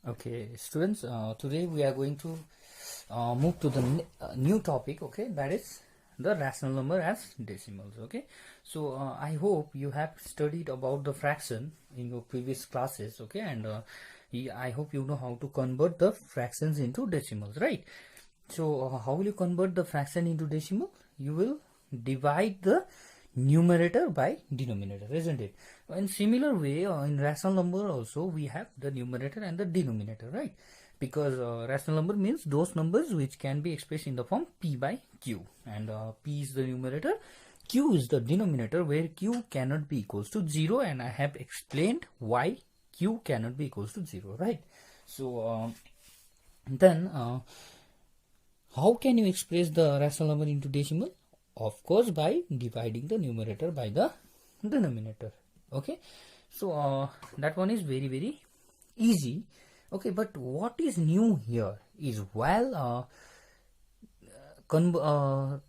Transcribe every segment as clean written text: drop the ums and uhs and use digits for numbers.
Okay, students, today we are going to move to the new topic, okay, that is the rational number as decimals, okay. So I hope you have studied about the fraction in your previous classes, okay, and I hope you know how to convert the fractions into decimals, right? So how will you convert the fraction into decimal? You will divide the numerator by denominator, isn't it? In similar way, in rational number also we have the numerator and the denominator, right? Because rational number means those numbers which can be expressed in the form p by q, and p is the numerator, q is the denominator, where q cannot be equals to 0, and I have explained why q cannot be equals to 0, right? So then how can you express the rational number into decimal? Of course, by dividing the numerator by the denominator. Okay, so that one is very easy. Okay, but what is new here is converting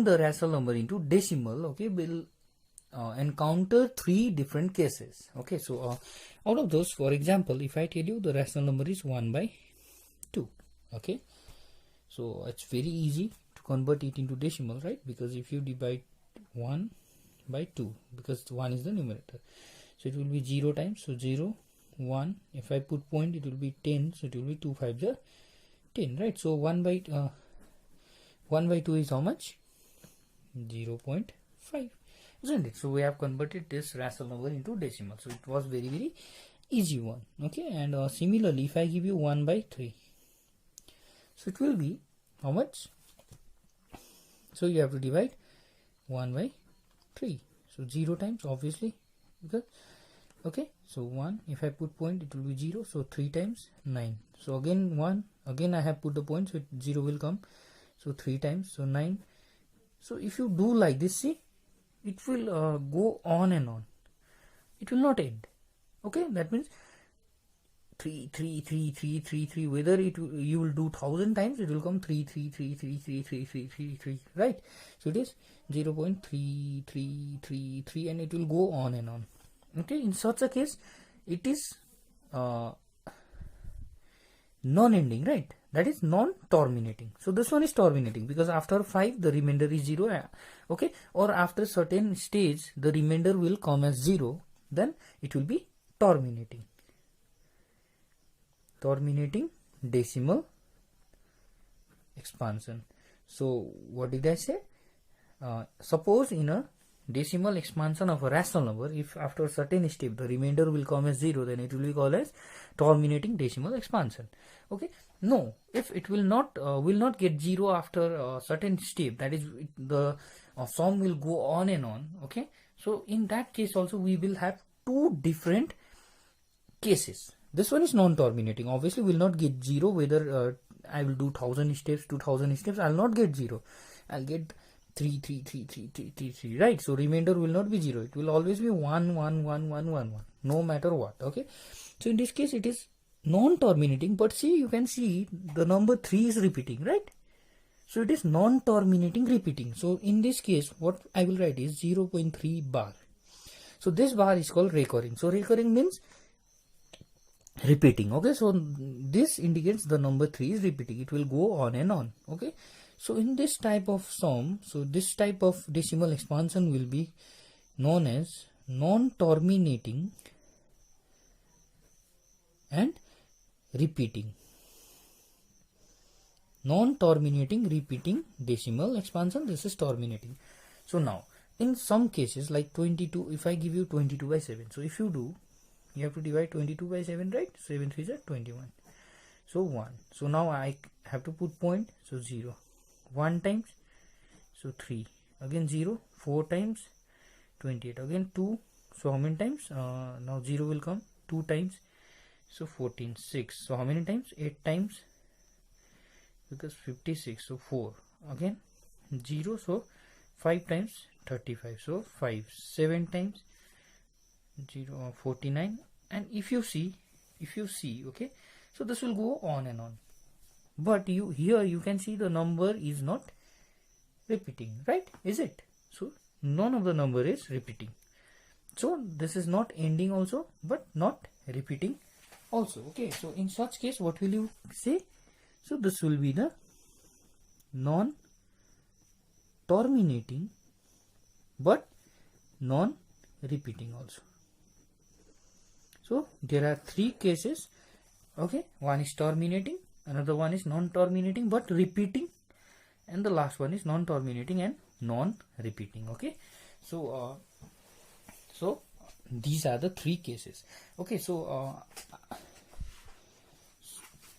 the rational number into decimal. Okay, will encounter three different cases. Okay, so out of those, for example, if I tell you the rational number is 1 by 2, okay, so it's very easy to convert it into decimal, right? Because if you divide 1 by 2, because 1 is the numerator, so it will be 0 times, so 0 1. If I put point, it will be 10, so it will be 2 5 are 10, right? So 1 by 2 is how much? 0.5, isn't it? So we have converted this rational number into decimal, so it was very easy one. Okay, and similarly, if I give you 1 by 3, so it will be how much? So you have to divide 1 by 3, so 0 times, obviously, because okay, so 1, if I put point, it will be 0, so 3 times 9, so again 1, again I have put the point, so 0 will come, so 3 times, so 9. So if you do like this, see, it will go on and on, it will not end. Okay, that means 3 3 3 3 3 3, whether you will do 1000 times, it will come 3 3 3 3 3 3 3 3 3, right? So it is 0.3333, and it will go on and on. Okay, in such a case, it is non-ending, right? That is non-terminating. So this one is terminating because after 5 the remainder is 0, okay, or after certain stage the remainder will come as 0, then it will be terminating decimal expansion. So what did I say? Suppose in a decimal expansion of a rational number, if after a certain step the remainder will come as 0, then it will be called as terminating decimal expansion. Okay, no, if it will not get 0 after a certain step, that is the sum will go on and on. Okay, so in that case also we will have two different cases. This one is non-terminating, obviously will not get 0, whether I will do 1000 steps, 2000 steps, I will not get 0, I'll get 3 3 3 3 3 3 3, right? So remainder will not be 0, it will always be 1 1 1 1 1 1, no matter what. Okay, so in this case it is non-terminating, but see, you can see the number 3 is repeating, right? So it is non-terminating repeating. So in this case what I will write is 0.3 bar. So this bar is called recurring. So recurring means repeating. Okay, so this indicates the number 3 is repeating, it will go on and on. Okay, so in this type of sum, so this type of decimal expansion will be known as non-terminating and repeating. Non-terminating repeating decimal expansion, this is terminating. So now in some cases like 22, if I give you 22 by 7, so if you do, you have to divide 22 by 7, right? 7 3 is 21, so 1. So now I have to put point, so 0 1 times, so 3, again 0 4 times, 28, again 2, so how many times? Now 0 will come 2 times, so 14, 6, so how many times? 8 times, because 56, so 4, again 0, so 5 times, 35, so 5, 7 times 0, 49, and if you see, okay, so this will go on and on, but here you can see the number is not repeating, right? Is it? So none of the number is repeating, so this is not ending also, but not repeating also. Okay, so in such case, what will you say? So this will be the non-terminating but non-repeating also. So there are three cases. Okay, one is terminating, another one is non-terminating but repeating, and the last one is non-terminating and non-repeating. Okay, so so these are the three cases. Okay, so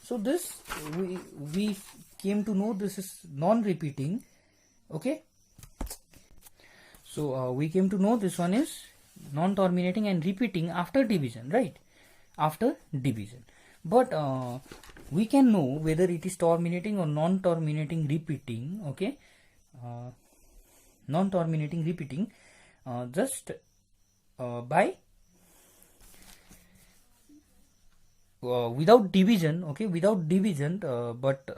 so this we came to know this is non-repeating. Okay, so we came to know this one is non-terminating and repeating after division, right? After division, but we can know whether it is terminating or non-terminating repeating. Okay, non-terminating repeating just by without division. Okay, without division, but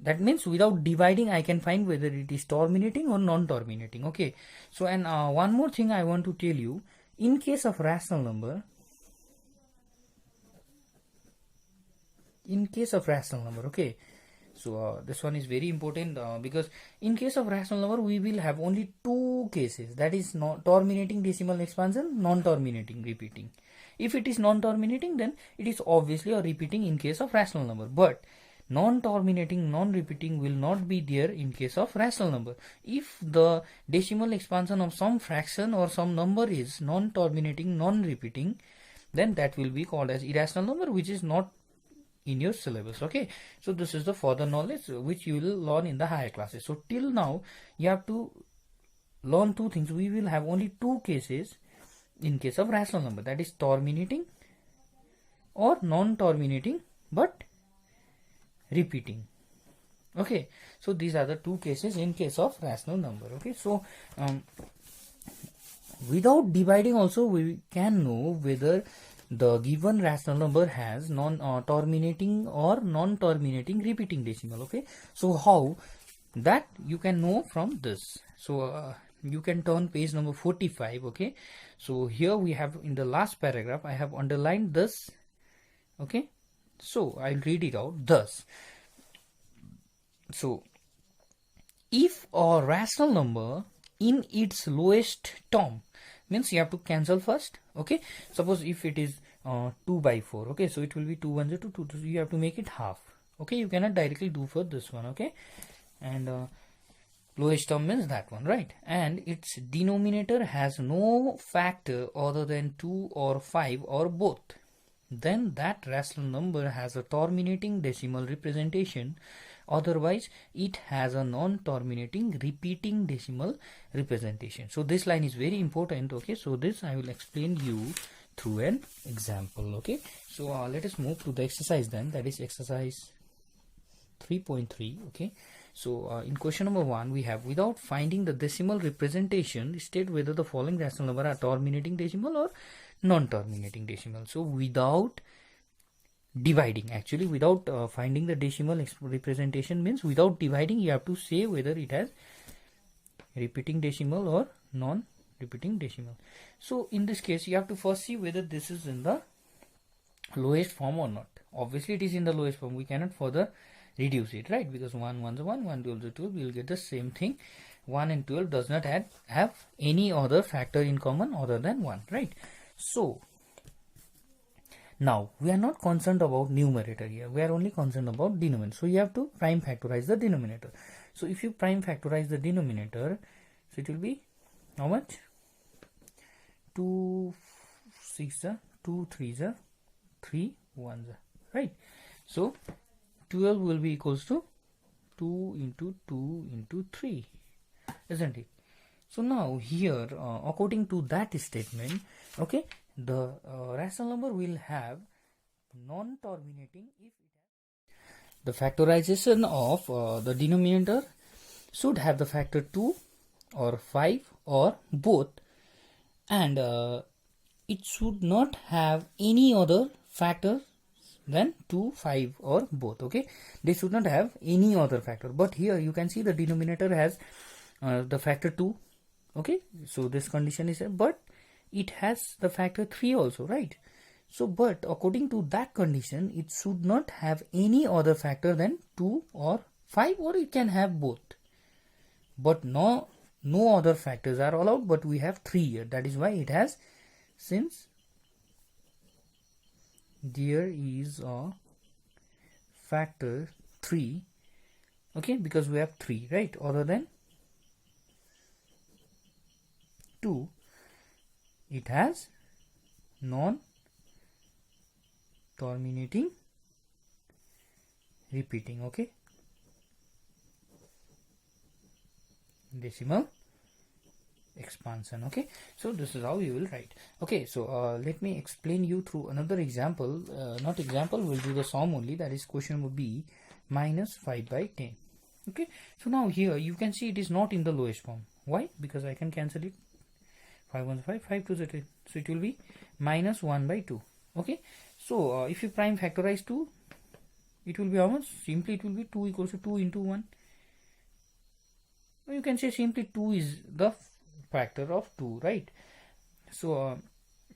that means without dividing I can find whether it is terminating or non-terminating. Okay, so and one more thing I want to tell you, in case of rational number, okay, so this one is very important because in case of rational number we will have only two cases, that is terminating decimal expansion, non-terminating repeating. If it is non-terminating, then it is obviously a repeating in case of rational number, but non-terminating, non-repeating will not be there in case of rational number. If the decimal expansion of some fraction or some number is non-terminating, non-repeating, then that will be called as irrational number, which is not in your syllabus. Okay, so this is the further knowledge which you will learn in the higher classes. So till now you have to learn two things. We will have only two cases in case of rational number, that is terminating or non-terminating but repeating. Okay, so these are the two cases in case of rational number. Okay, so without dividing also we can know whether the given rational number has non-terminating or non-terminating repeating decimal. Okay, so how that you can know from this. So you can turn page number 45. Okay, so here we have in the last paragraph I have underlined this. Okay, so I'll read it out thus. So if a rational number in its lowest term, means you have to cancel first. Okay, suppose if it is 2 by 4, okay, so it will be 2 1 2 2 2, you have to make it half. Okay, you cannot directly do for this one. Okay, and lowest term means that one, right? And its denominator has no factor other than 2 or 5 or both, then that rational number has a terminating decimal representation, otherwise it has a non-terminating repeating decimal representation. So this line is very important. Okay, so this I will explain you through an example. Okay, so let us move to the exercise then, that is exercise 3.3. okay, so in question number 1 we have, without finding the decimal representation, state whether the following rational number are terminating decimal or non-terminating decimal. So without dividing, actually without finding the decimal representation means without dividing, you have to say whether it has repeating decimal or non-repeating decimal. So in this case you have to first see whether this is in the lowest form or not. Obviously it is in the lowest form, we cannot further reduce it, right? Because 1 1 1, 1 12 12, we will get the same thing. 1 and 12 does not have any other factor in common other than 1, right? So now we are not concerned about numerator here, we are only concerned about denominator. So you have to prime factorize the denominator. So if you prime factorize the denominator, so it will be how much? 2 6 2 3 3 1, right? So 12 will be equals to 2 into 2 into 3, isn't it? So now here according to that statement, okay, the rational number will have non-terminating if it has the factorization of the denominator should have the factor 2 or 5 or both, and it should not have any other factor than 2, 5 or both. Okay, they should not have any other factor, but here you can see the denominator has the factor 2. Okay, so this condition is, but it has the factor 3 also, right? So but according to that condition, it should not have any other factor than 2 or 5, or it can have both. But no other factors are allowed, but we have 3 here. That is why it has, since there is a factor 3, okay, because we have 3, right, other than 2, it has non-terminating repeating, okay, decimal expansion. Okay, so this is how you will write. Okay, so let me explain you through another example. Not example, we'll do the sum only. That is question number B, minus 5 by 10. Okay, so now here you can see it is not in the lowest form. Why? Because I can cancel it. 5 1 5, 5 2 10. So it will be minus 1 by 2. Okay, so if you prime factorize 2, it will be how much? Simply it will be 2 equals to 2 into 1. You can say simply 2 is the factor of 2, right? So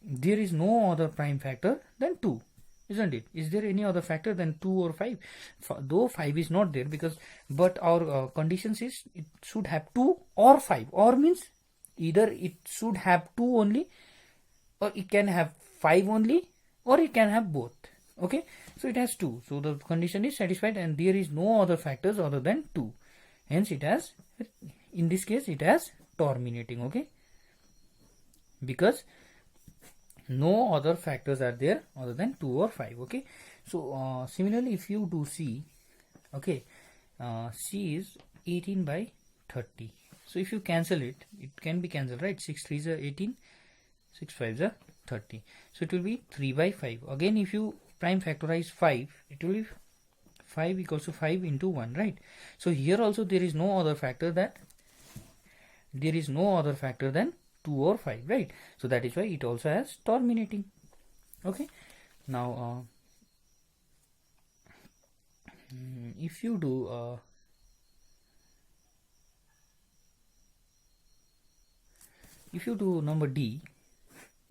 there is no other prime factor than 2, isn't it? Is there any other factor than 2 or 5? Though 5 is not there, because but our conditions is it should have 2 or 5, or means either it should have 2 only, or it can have 5 only, or it can have both. Okay, so it has 2, so the condition is satisfied, and there is no other factors other than 2. Hence it has, in this case it has terminating. Okay, because no other factors are there other than 2 or 5. Okay, so similarly if you do C, okay, C is 18 by 30. So if you cancel it, it can be cancelled, right? 6 3s are 18, 6 5s are 30. So it will be 3 by 5. Again, if you prime factorize 5, it will be 5 equals to 5 into 1, right? So here also there is no other factor than 2 or 5, right? So that is why it also has terminating. Okay, now if you do number D,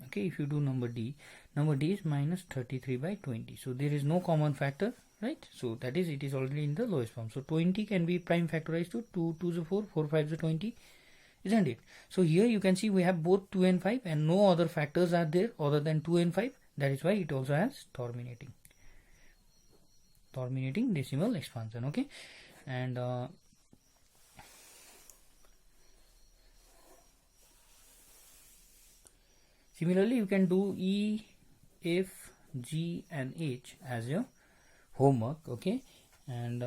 okay, if you do number D is minus 33 by 20. So there is no common factor, right? So that is, it is already in the lowest form. So 20 can be prime factorized to 2 2 is 4, 4 5 is 20, isn't it? So here you can see we have both 2 and 5, and no other factors are there other than 2 and 5. That is why it also has terminating decimal expansion. Okay, and similarly you can do E, F, G and H as your homework. Okay, and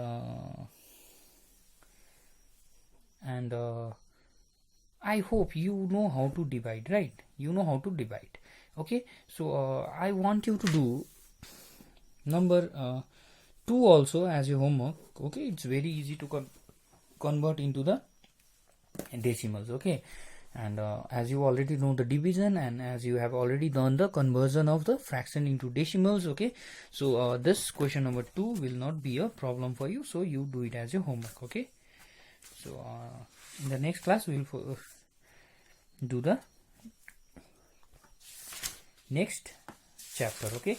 I hope you know how to divide, right? You know how to divide. Okay, so I want you to do number 2 also as your homework. Okay, it's very easy to convert into the decimals. Okay, and as you already know the division, and as you have already done the conversion of the fraction into decimals. Okay, so this question number 2 will not be a problem for you, so you do it as your homework. Okay, so in the next class we will do the next chapter. Okay,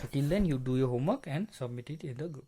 so till then you do your homework and submit it in the group.